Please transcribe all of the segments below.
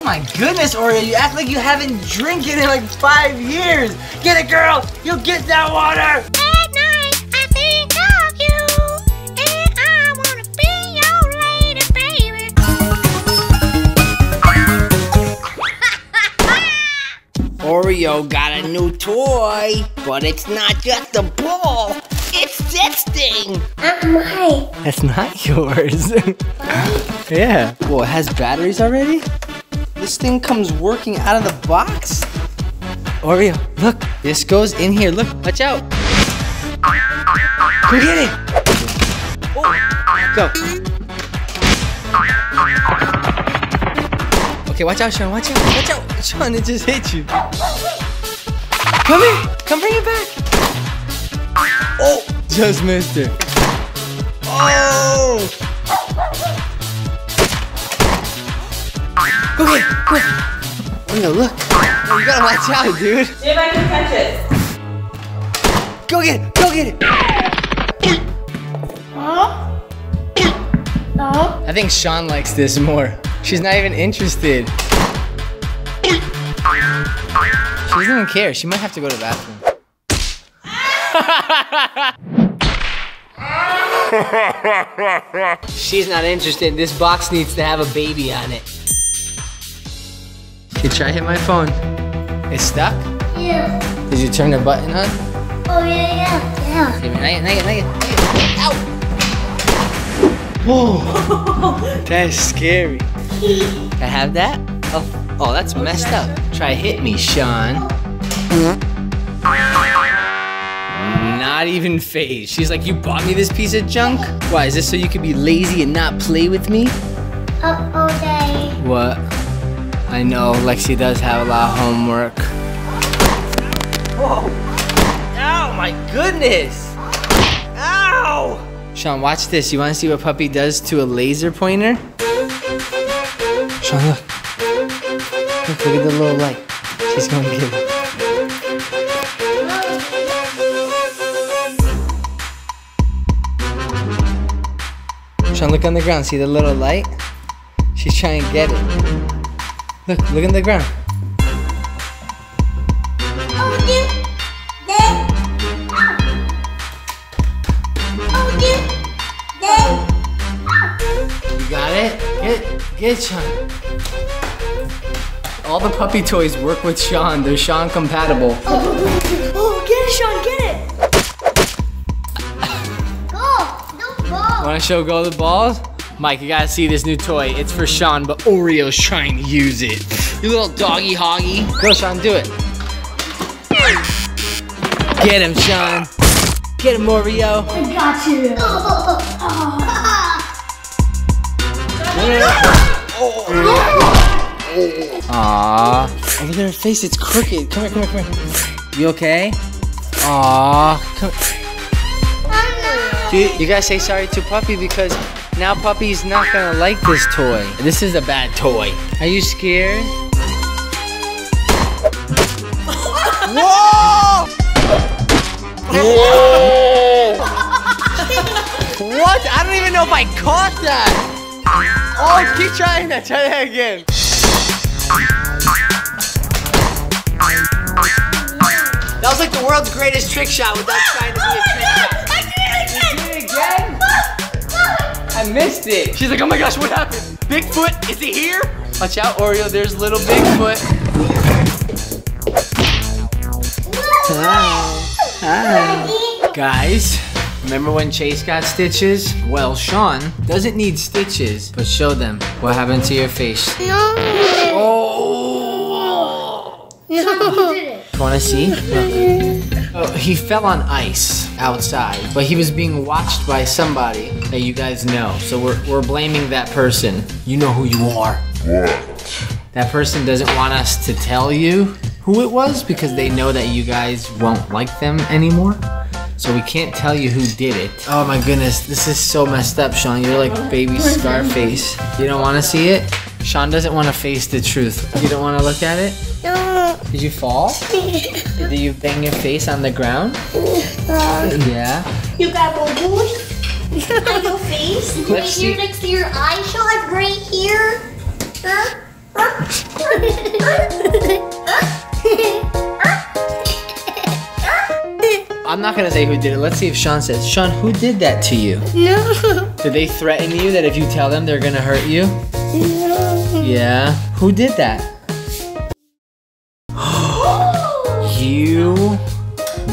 My goodness, Oreo, you act like you haven't drinking in like 5 years. Get it, girl. You'll get that water. At night, I think of you, and I wanna be your lady, baby. Oreo got a new toy, but it's not just a ball. It's this thing. Mine. That's not yours. Yeah. Well, it has batteries already? This thing comes working out of the box? Oreo, look. This goes in here. Look, watch out. Go get it. Oh, go. Okay, watch out, Sean. Watch out. Watch out. Sean, it just hit you. Come here. Come bring it back. Oh, just missed it. Oh! Go get it, quick. Oh, no, look. Oh, you gotta watch out, dude. See if I can catch it. Go get it, go get it. I think Sean likes this more. She's not even interested. She doesn't even care. She might have to go to the bathroom. She's not interested. This box needs to have a baby on it. Okay, try hit my phone. It's stuck? Yeah. Did you turn the button on? Oh, yeah. Okay, nugget. Ow! Whoa! That's scary. Can I have that? Oh, that's messed up. Try hit me, Sean. Not even phased. She's like, you bought me this piece of junk? Why, is this so you could be lazy and not play with me? All day. What? I know, Lexi does have a lot of homework. Whoa! Ow, my goodness! Ow! Sean, watch this. You wanna see what Puppy does to a laser pointer? Sean, look. Look at the little light. She's gonna get it. Sean, look on the ground. See the little light? She's trying to get it. Look on the ground. You got it? Get it, Sean. All the puppy toys work with Sean. They're Sean compatible. Oh, get it, Sean, get it. No ball. Wanna show go the balls? Mike, you gotta see this new toy. It's for Sean, but Oreo's trying to use it. You little doggy hoggy. Go, Sean, do it. Get him, Sean. Get him, Oreo. I got you. Aww. Oh, look at her face, it's crooked. Come here. You okay? Aww. Come. Dude, you gotta say sorry to Puppy because now Puppy's not gonna like this toy. This is a bad toy. Are you scared? Whoa! Whoa! What? I don't even know if I caught that. Oh, keep trying that. Try that again. That was like the world's greatest trick shot without trying to be a trick shot. I did it again? I missed it. She's like, oh my gosh, what happened? Bigfoot, is he here? Watch out, Oreo, there's little Bigfoot. Hi. Guys, remember when Chase got stitches? Well, Sean doesn't need stitches, but show them what happened to your face. No. Oh! No. You did it. Wanna see? Oh, he fell on ice outside, but he was being watched by somebody that you guys know. So we're blaming that person. You know who you are. What? That person doesn't want us to tell you who it was because they know that you guys won't like them anymore. So we can't tell you who did it. Oh my goodness, this is so messed up, Sean. You're like baby Scarface. You don't want to see it? Sean doesn't want to face the truth. You don't want to look at it? No. Did you fall? Did you bang your face on the ground? Yeah. You got boo-boos on your face? Let's see. Right here next to your eye shot, right here. Huh? I'm not gonna say who did it. Let's see if Sean says. Sean, who did that to you? No. Did they threaten you that if you tell them they're gonna hurt you? No. Yeah. Who did that? You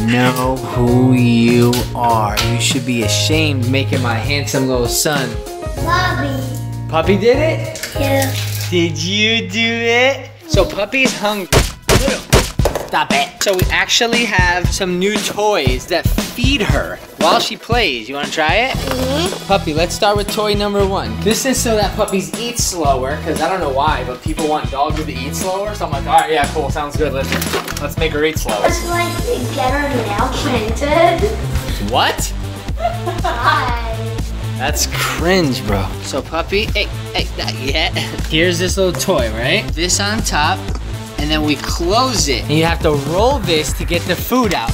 know who you are. You should be ashamed making my handsome little son. Bobby. Puppy did it? Yeah. Did you do it? So Puppy's hungry. Stop it. So we actually have some new toys that feed her while she plays. You wanna try it? Mm-hmm. Puppy, let's start with toy number 1. This is so that puppies eat slower, because I don't know why, but people want dogs to eat slower. So I'm like, all right, yeah, cool, sounds good. Let's make her eat slower. It's like get her nail printed. What? Hi. That's cringe, bro. So Puppy, hey, not yet. Here's this little toy, right? This on top, and then we close it. And you have to roll this to get the food out.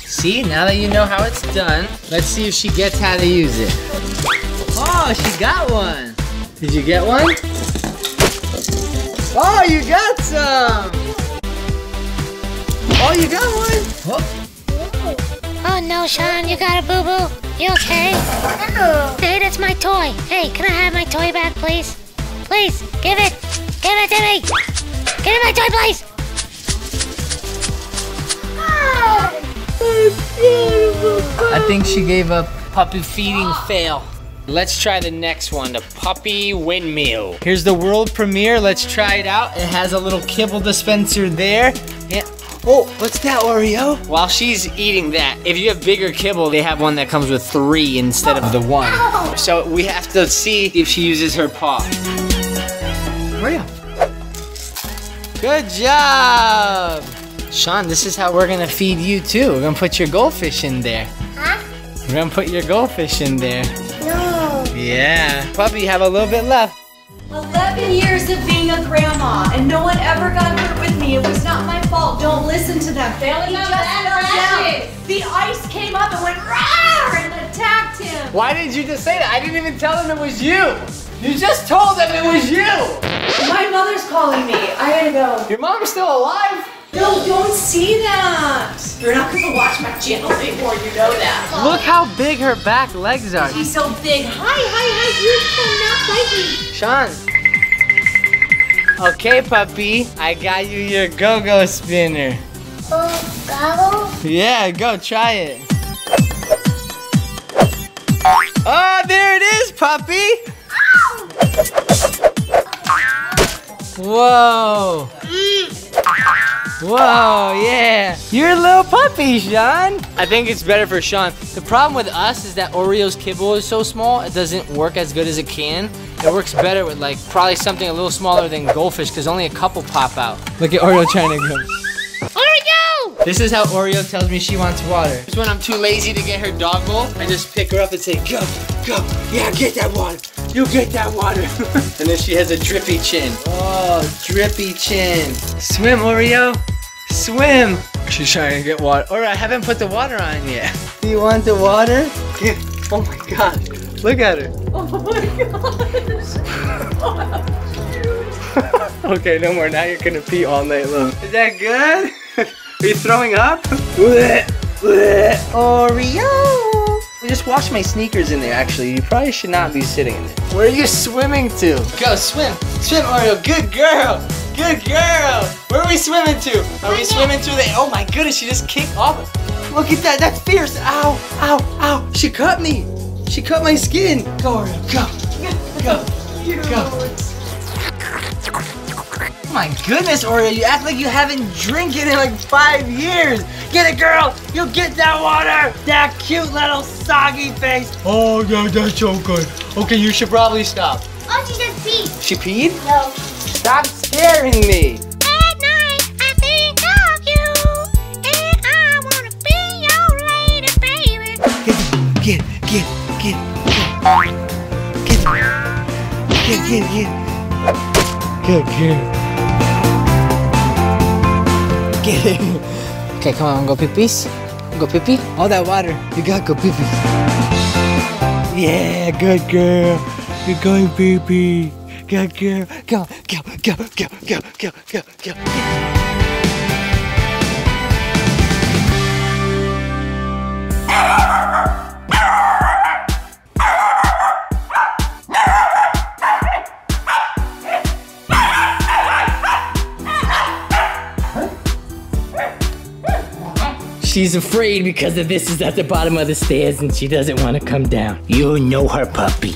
See, now that you know how it's done, let's see if she gets how to use it. Oh, she got one. Did you get one? Oh, you got some. Oh, you got one. Oh. Oh no, Sean, you got a boo-boo. You okay? No. Hey, that's my toy. Hey, can I have my toy back, please? Please, give it. Give it to me. Give me my toy, please. I think she gave a puppy feeding fail. Let's try the next one, the puppy windmill. Here's the world premiere. Let's try it out. It has a little kibble dispenser there. Yeah. Oh, what's that, Oreo? While she's eating that, if you have bigger kibble, they have one that comes with 3 instead of the 1. So we have to see if she uses her paw. Oreo. Good job. Sean, this is how we're gonna feed you too. We're gonna put your goldfish in there. Huh? We're gonna put your goldfish in there. No. Yeah. Puppy, you have a little bit left. 11 years of being a grandma, and no one ever got hurt with me. It was not my fault. Don't listen to them. Bailey just fell down. The ice came up and went roar and attacked him. Why did you just say that? I didn't even tell them it was you. You just told them it was you. My mother's calling me. I gotta go. Your mom's still alive? No, don't see that. You're not gonna watch my channel anymore. You know that. Look how big her back legs are. She's so big. Hi. You cannot bite me. Sean. Okay, puppy. I got you your go-go spinner. Oh, gobble? Yeah, go try it. Oh, there it is, puppy. Whoa. Whoa, yeah. You're a little puppy, Sean. I think it's better for Sean. The problem with us is that Oreo's kibble is so small, it doesn't work as good as it can. It works better with like probably something a little smaller than goldfish because only a couple pop out. Look at Oreo trying to go. Oreo! This is how Oreo tells me she wants water. It's when I'm too lazy to get her dog bowl, I just pick her up and say, go, yeah, get that water. You get that water. And then she has a drippy chin. Oh, drippy chin. Swim, Oreo. Swim. She's trying to get water. Oreo, I haven't put the water on yet. Do you want the water? Yeah. Oh my God. Look at her. Oh my gosh. Okay, no more. Now you're gonna pee all night long. Is that good? Are you throwing up? Oreo. I just washed my sneakers in there, actually. You probably should not be sitting in there. Where are you swimming to? Go, swim. Swim, Oreo. Good girl. Good girl. Where are we swimming to? Are we swimming to the... Oh my goodness, she just kicked off. Look at that. That's fierce. Ow, ow, ow. She cut me. She cut my skin. Go, Oreo. Go. Go. Oh my goodness, Oreo. You act like you haven't drinking in like 5 years. Get it, girl! You get that water! That cute little soggy face! Oh, yeah, that's so good. Okay, you should probably stop. Oh, she just peed. She peed? No. Stop scaring me! At night, I think of you, and I wanna be your lady, baby. Get. Good girl. Get it. Okay, come on, go pee-pees. Go pee-pee. All that water. You got go pee-pee. Yeah, good girl. You're going pee-pee. Good girl. Go, go, go, go, go, go, go, go. She's afraid because of this is at the bottom of the stairs and she doesn't want to come down. You know her, puppy.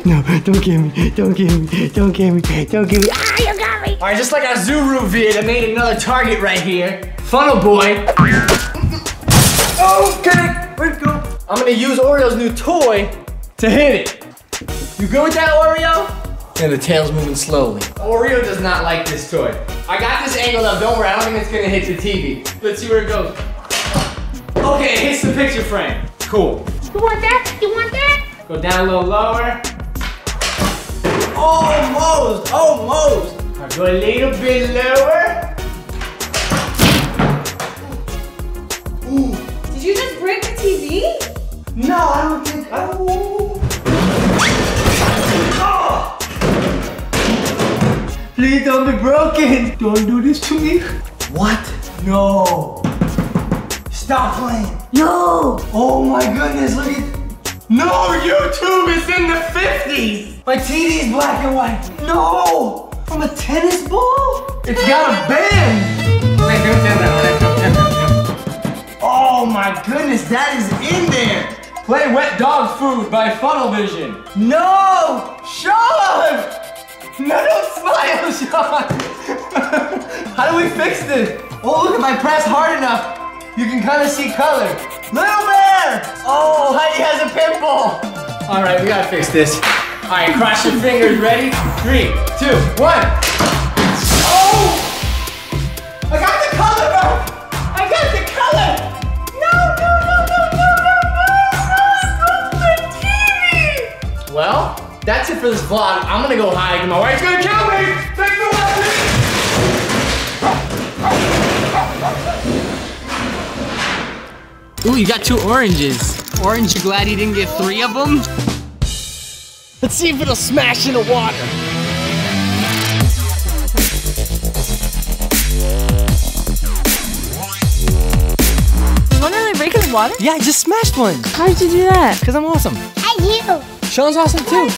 No, don't get me, don't get me, don't get me, don't get me. Ah, you got me. Alright, just like our Zuru vid, I made another target right here. Funnel boy. Okay, where'd it go? I'm gonna use Oreo's new toy to hit it. You good with that, Oreo? And the tail's moving slowly. Oreo does not like this toy. I got this angled up, don't worry, I don't think it's gonna hit the TV. Let's see where it goes. Okay, it hits the picture frame. Cool. You want that? You want that? Go down a little lower. Almost, almost. Now go a little bit lower. Ooh. Did you just break the TV? No, I don't think, oh. Please don't be broken. Don't do this to me. What? No. Stop playing. No. Oh my goodness, look at. No, YouTube is in the 50s. My TV's black and white. No. From a tennis ball? It's got a bend. Oh my goodness, that is in there. Play Wet Dog Food by Funnel Vision. No, Sean. No, don't smile, Sean! How do we fix this? Oh, look, if I press hard enough, you can kind of see color. Little Bear! Oh, Heidi has a pimple! All right, we gotta fix this. All right, cross your fingers, ready? 3, 2, 1. Oh! I got the color, bro! I got the color! No, no, no, no, no, no, no, no, the TV! Well, that's it for this vlog. I'm gonna go hide and my wife's gonna kill me! Take the weapon! Ooh, you got 2 oranges. Orange, you glad you didn't get 3 of them? Let's see if it'll smash in the water. Is one really breaking the water? Yeah, I just smashed one. How did you do that? Because I'm awesome. And you. Sean's awesome too.